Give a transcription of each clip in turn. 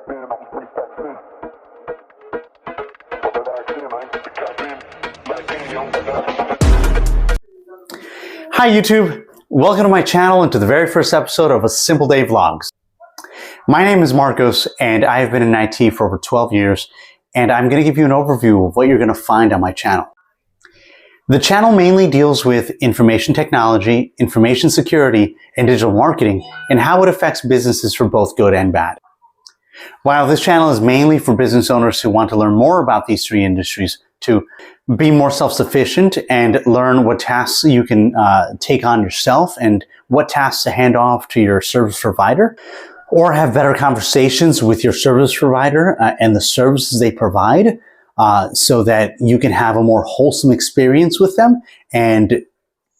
Hi YouTube, welcome to my channel and to the very first episode of A Simple Day Vlogs. My name is Marcos and I have been in IT for over 12 years, and I'm going to give you an overview of what you're going to find on my channel. The channel mainly deals with information technology, information security, and digital marketing, and how it affects businesses for both good and bad. While this channel is mainly for business owners who want to learn more about these three industries, to be more self-sufficient and learn what tasks you can take on yourself and what tasks to hand off to your service provider, or have better conversations with your service provider and the services they provide, so that you can have a more wholesome experience with them and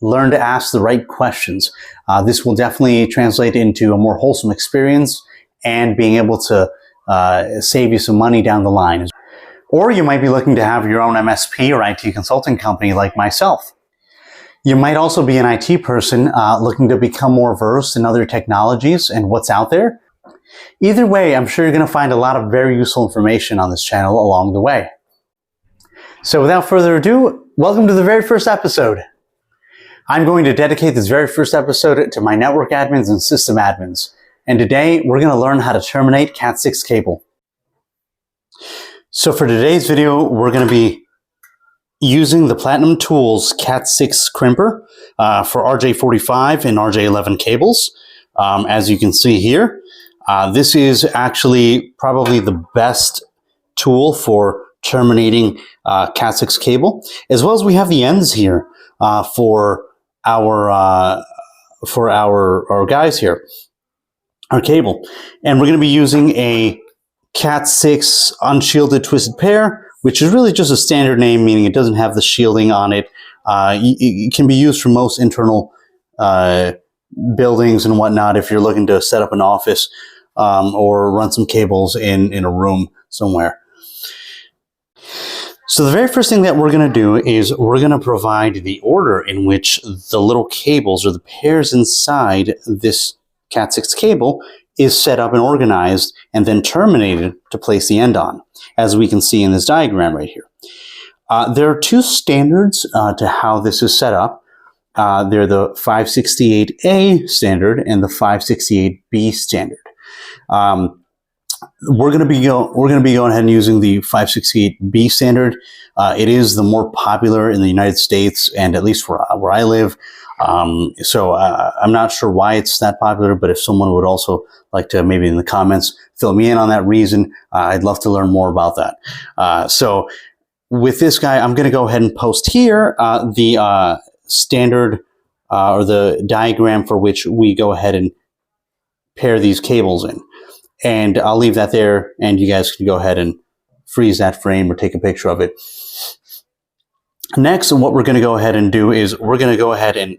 learn to ask the right questions. This will definitely translate into a more wholesome experience and being able to save you some money down the line. Or you might be looking to have your own MSP or IT consulting company like myself. You might also be an IT person looking to become more versed in other technologies and what's out there. Either way, I'm sure you're going to find a lot of very useful information on this channel along the way. So without further ado, welcome to the very first episode. I'm going to dedicate this very first episode to my network admins and system admins. And today we're going to learn how to terminate CAT6 cable. So for today's video, we're going to be using the Platinum Tools CAT6 crimper for RJ45 and RJ11 cables. As you can see here, this is actually probably the best tool for terminating CAT6 cable, as well as we have the ends here for our guys here, our cable. And we're going to be using a CAT6 unshielded twisted pair, which is really just a standard name, meaning it doesn't have the shielding on it. It can be used for most internal buildings and whatnot if you're looking to set up an office or run some cables in a room somewhere. So the very first thing that we're going to do is we're going to provide the order in which the little cables or the pairs inside this CAT6 cable is set up and organized and then terminated to place the end on, as we can see in this diagram right here. There are two standards to how this is set up. They're the 568A standard and the 568B standard. We're going to be going ahead and using the 568B standard. It is the more popular in the United States, and at least where I live. So I'm not sure why it's that popular, but if someone would also like to maybe in the comments fill me in on that reason, I'd love to learn more about that. So with this guy, I'm going to go ahead and post here the standard or the diagram for which we go ahead and pair these cables in. And I'll leave that there, and you guys can go ahead and freeze that frame or take a picture of it. Next, what we're going to go ahead and do is we're going to go ahead and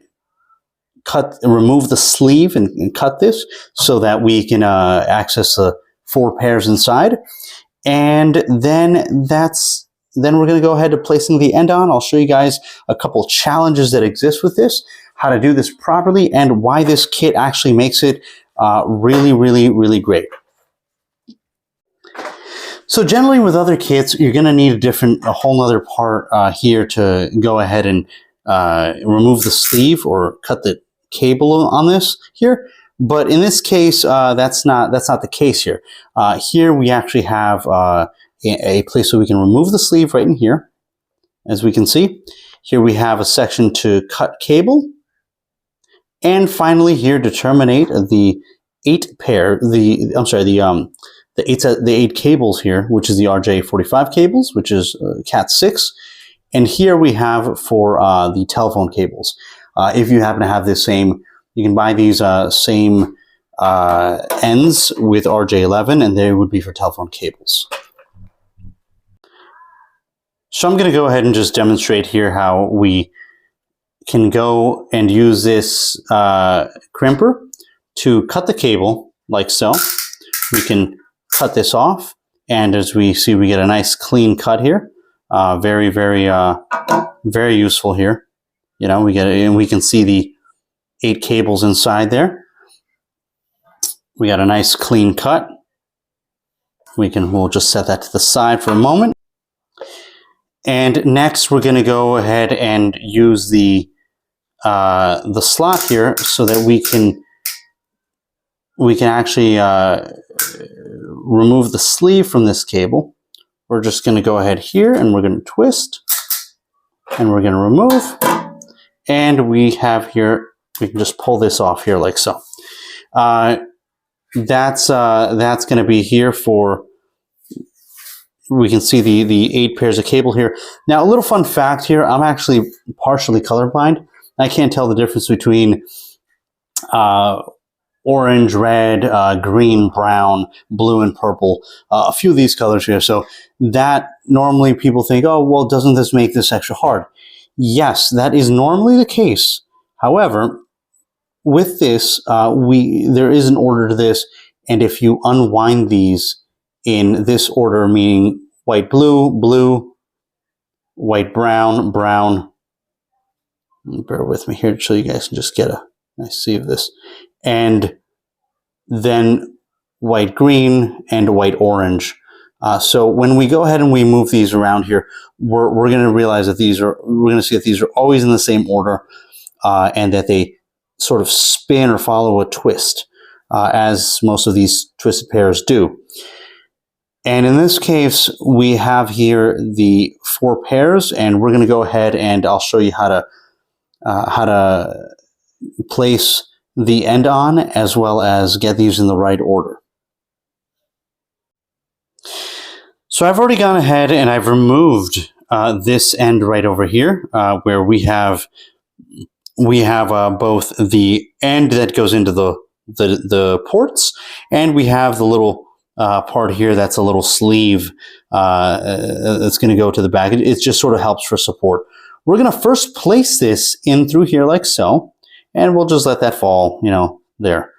remove the sleeve and cut this so that we can access the 4 pairs inside. And then we're going to go ahead to placing the end on. I'll show you guys a couple challenges that exist with this, how to do this properly, and why this kit actually makes it really, really, really great. So generally with other kits, you're going to need a whole other part here to go ahead and remove the sleeve or cut the cable on this here. But in this case, that's not the case here. Here we actually have a place where we can remove the sleeve right in here. As we can see, here we have a section to cut cable. And finally here to terminate the 8 cables here, which is the RJ45 cables, which is CAT6. And here we have for the telephone cables. If you happen to have this same, you can buy these same ends with RJ11, and they would be for telephone cables. So I'm going to go ahead and just demonstrate here how we can go and use this crimper to cut the cable like so. We can cut this off, and as we see, we get a nice clean cut here. Very, very, very useful here. You know, we can see the 8 cables inside there. We got a nice clean cut. we'll just set that to the side for a moment. And next we're going to go ahead and use the slot here so that we can actually remove the sleeve from this cable. We're just going to go ahead here and we're going to twist and we're going to remove. And we have here, we can just pull this off here like so. That's going to be here for, we can see the 8 pairs of cable here. Now, a little fun fact here, I'm actually partially colorblind. I can't tell the difference between orange, red, green, brown, blue, and purple, a few of these colors here. So that normally people think, oh, well, doesn't this make this extra hard? Yes, that is normally the case. However, with this, there is an order to this, and if you unwind these in this order, meaning white, blue, blue, white, brown, brown, bear with me here so you guys can just get a nice see of this, and then white, green, and white, orange. So when we go ahead and we move these around here, we're going to realize that we're going to see that these are always in the same order, and that they sort of spin or follow a twist, as most of these twisted pairs do. And in this case, we have here the 4 pairs, and we're going to go ahead and I'll show you how to place the end on, as well as get these in the right order. So I've already gone ahead and I've removed this end right over here, where we have both the end that goes into the ports, and we have the little part here that's a little sleeve that's going to go to the back. It just sort of helps for support. We're going to first place this in through here like so, and we'll just let that fall, there.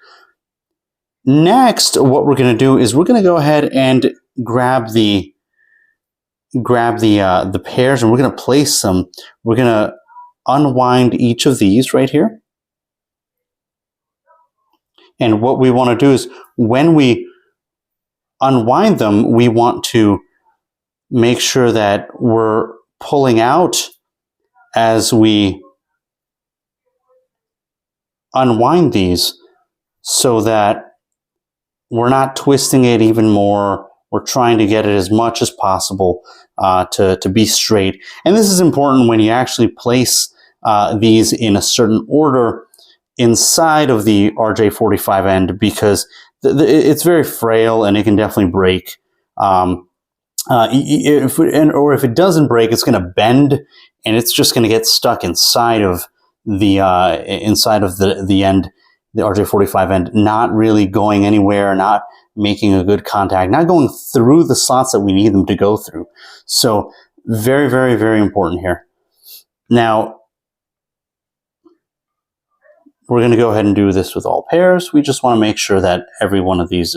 Next, what we're going to do is we're going to go ahead and grab the pairs, and we're going to place them. We're going to unwind each of these right here. And what we want to do is when we unwind them, we want to make sure that we're pulling out as we unwind these, so that we're not twisting it even more. We're trying to get it as much as possible to be straight. And this is important when you actually place these in a certain order inside of the RJ45 end, because it's very frail and it can definitely break. If it doesn't break, it's going to bend, and it's just going to get stuck inside of the end, the RJ45 end, not really going anywhere, not making a good contact, not going through the slots that we need them to go through. So very, very, very important here. Now, we're going to go ahead and do this with all pairs. We just want to make sure that every one of these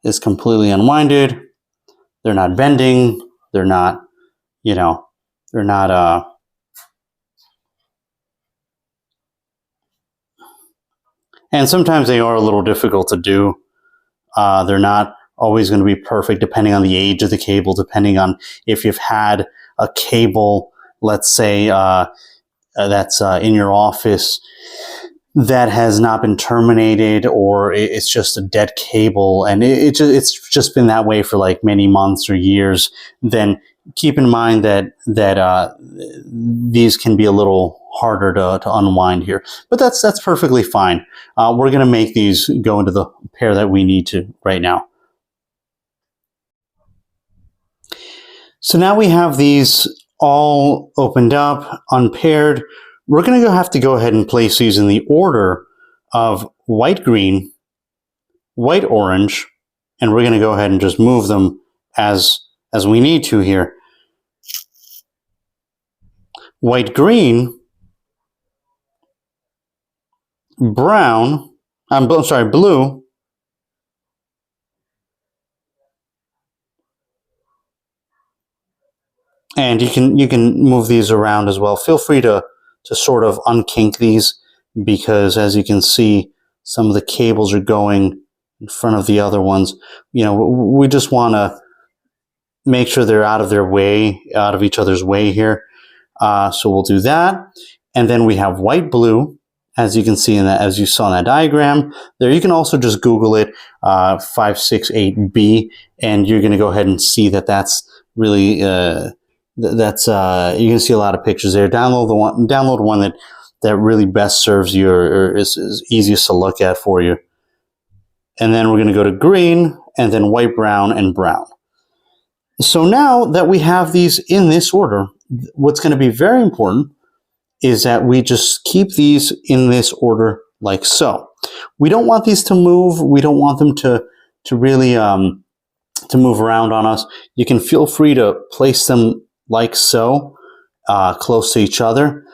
is completely unwinded. They're not bending. They're not, they're not, and sometimes they are a little difficult to do. They're not always going to be perfect, depending on the age of the cable, depending on if you've had a cable, let's say, that's in your office that has not been terminated, or it's just a dead cable, and it's just been that way for like many months or years, then keep in mind that these can be a little harder to unwind here. But that's perfectly fine. We're going to make these go into the pair that we need to right now. So now we have these all opened up, unpaired. We're going to have to go ahead and place these in the order of white, green, white, orange, and we're going to go ahead and just move them as we need to here. White, green, brown, blue, and you can move these around as well. Feel free to sort of unkink these, because as you can see, some of the cables are going in front of the other ones. You know, we just want to make sure they're out of their way, out of each other's way here. So we'll do that. And then we have white, blue, as you can see in that, as you saw in that diagram there. You can also just Google it, 568B, and you're going to go ahead and see that that's really, you're going to see a lot of pictures there. Download one that really best serves you, or is easiest to look at for you. And then we're going to go to green, and then white, brown, and brown. So now that we have these in this order, what's going to be very important is that we just keep these in this order like so. We don't want these to move. We don't want them to really to move around on us. You can feel free to place them like so, close to each other.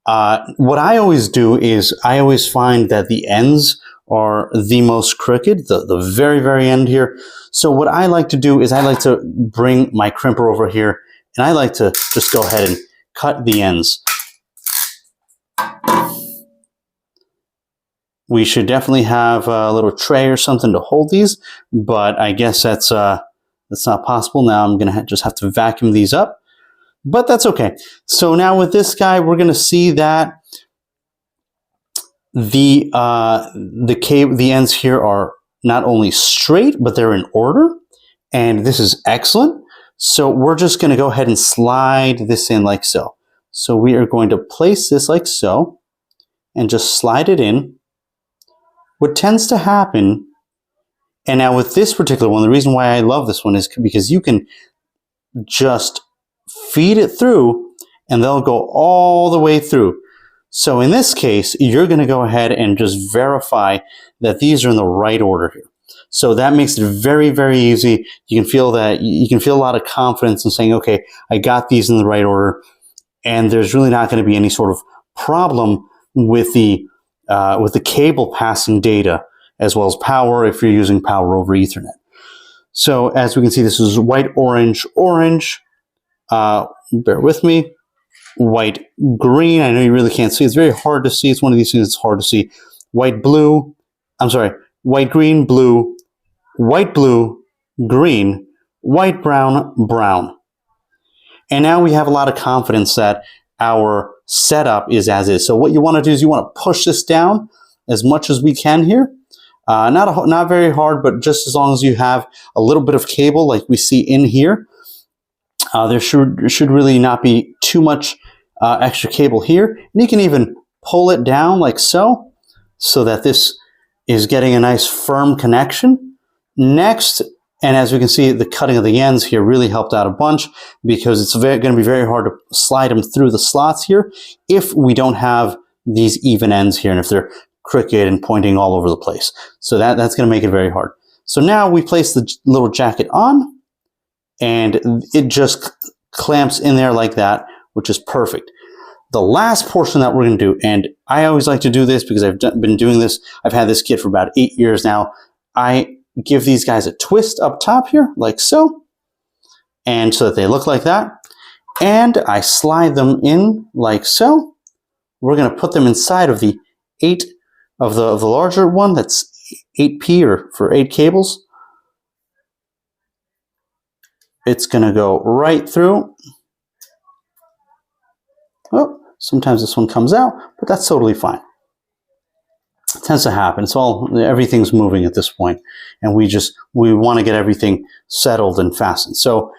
What I always do is I always find that the ends are the most crooked, the very, very end here. So what I like to do is I like to bring my crimper over here, and I like to just go ahead and cut the ends. We should definitely have a little tray or something to hold these, but I guess that's not possible. Now I'm going to just have to vacuum these up, but that's okay. So now with this guy, we're going to see that the ends here are not only straight, but they're in order, and this is excellent. So we're just going to go ahead and slide this in like so. So we are going to place this like so, and just slide it in. What tends to happen, and now with this particular one, the reason why I love this one is because you can just feed it through, and they'll go all the way through. So in this case, you're going to go ahead and just verify that these are in the right order here. So that makes it very, very easy. You can feel a lot of confidence in saying, okay, I got these in the right order, and there's really not going to be any sort of problem with the cable passing data as well as power if you're using power over Ethernet. So as we can see, this is white, orange, orange. Bear with me. White, green. I know you really can't see. It's very hard to see. It's one of these things that's hard to see. White, blue. I'm sorry. White, green, blue. White, blue, green. White, brown, brown. And now we have a lot of confidence that our setup is as is. So what you want to do is you want to push this down as much as we can here. Not very hard, but just as long as you have a little bit of cable like we see in here. There should really not be too much extra cable here. And you can even pull it down like so that this is getting a nice firm connection. Next, and as we can see, the cutting of the ends here really helped out a bunch, because it's going to be very hard to slide them through the slots here if we don't have these even ends here, and if they're crooked and pointing all over the place. So that's going to make it very hard. So now we place the little jacket on, and it just clamps in there like that, which is perfect. The last portion that we're going to do, and I always like to do this because I've been doing this. I've had this kit for about 8 years now. I give these guys a twist up top here, like so, and so that they look like that. And I slide them in like so. We're going to put them inside of the of the larger one. That's 8P, or for 8 cables. It's going to go right through. Oh, sometimes this one comes out, but that's totally fine. It tends to happen. Everything's moving at this point, and we want to get everything settled and fastened. So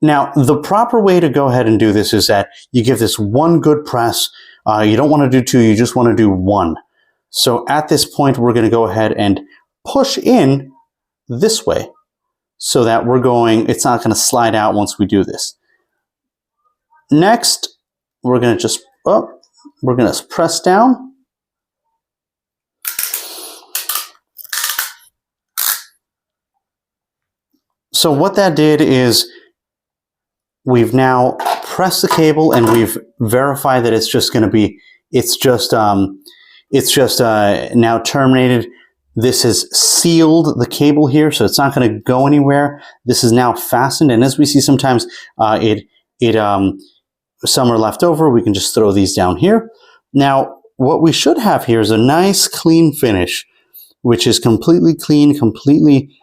now the proper way to go ahead and do this is that you give this one good press. You don't want to do 2, you just want to do 1. So at this point, we're going to go ahead and push in this way, so that it's not going to slide out once we do this. Next, we're going to press down. So what that did is we've now pressed the cable, and we've verified that it's just now terminated. This has sealed the cable here, so it's not going to go anywhere. This is now fastened, and as we see sometimes, some are left over. We can just throw these down here. Now, what we should have here is a nice clean finish. which is completely clean, completely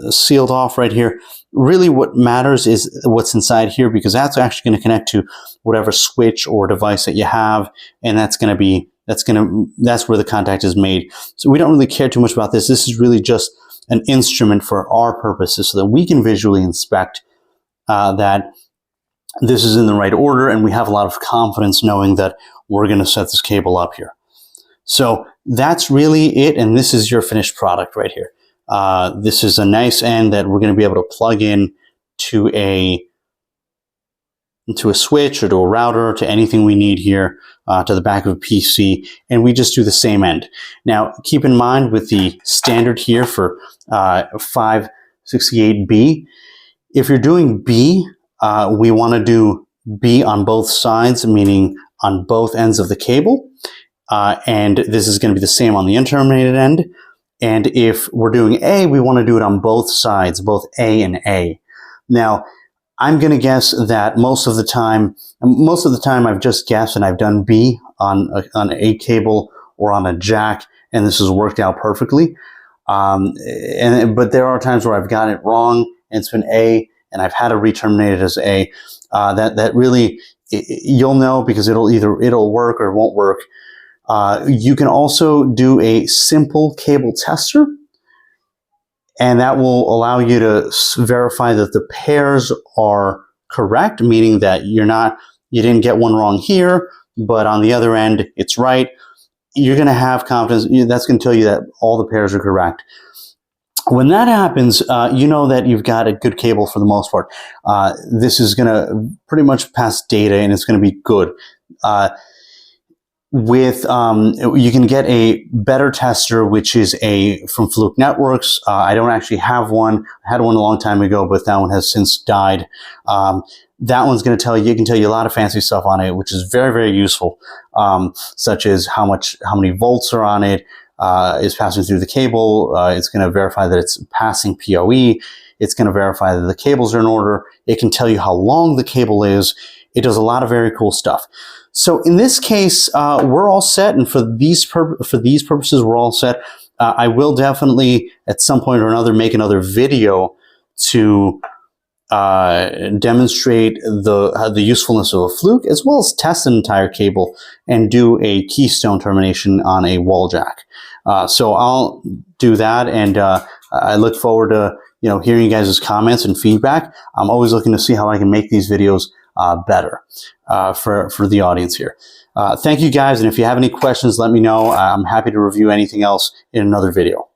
sealed off right here. Really what matters is what's inside here, because that's actually going to connect to whatever switch or device that you have, and that's where the contact is made. So we don't really care too much about this. This is really just an instrument for our purposes so that we can visually inspect that this is in the right order, and we have a lot of confidence knowing that we're going to set this cable up here. So that's really it, and this is your finished product right here. This is a nice end that we're going to be able to plug in to a switch or to a router, to anything we need here, to the back of a PC, and we just do the same end. Now, keep in mind with the standard here for 568B, if you're doing B, we want to do B on both sides, meaning on both ends of the cable, and this is going to be the same on the unterminated end. And if we're doing A, we want to do it on both sides, both A and A. Now, I'm going to guess that most of the time I've just guessed and I've done B on a cable or on a jack, and this has worked out perfectly. But there are times where I've gotten it wrong and it's been A, and I've had to re-terminate it as A. That really, you'll know, because it'll work or it won't work. You can also do a simple cable tester, and that will allow you to verify that the pairs are correct, meaning that you didn't get one wrong here, but on the other end it's right. You're going to have confidence. That's going to tell you that all the pairs are correct. When that happens, you know that you've got a good cable for the most part. This is going to pretty much pass data, and it's going to be good. You can get a better tester, which is from Fluke Networks. I don't actually have one. I had one a long time ago, but that one has since died. That one's going to tell you, it can tell you a lot of fancy stuff on it, which is very, very useful, such as how many volts are on it, is passing through the cable. It's going to verify that it's passing PoE. It's going to verify that the cables are in order. It can tell you how long the cable is. It does a lot of very cool stuff. So in this case, we're all set, and for these purposes, we're all set. I will definitely, at some point or another, make another video to demonstrate the usefulness of a Fluke, as well as test an entire cable and do a keystone termination on a wall jack. So I'll do that, and I look forward to hearing you guys' comments and feedback. I'm always looking to see how I can make these videos better for the audience here. Thank you guys, and if you have any questions, let me know. I'm happy to review anything else in another video.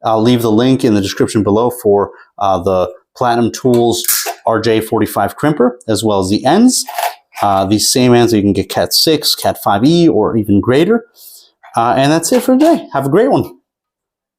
I'll leave the link in the description below for the Platinum Tools RJ45 crimper, as well as the ends. These same ends, you can get CAT6, CAT5E, or even greater. And that's it for today. Have a great one.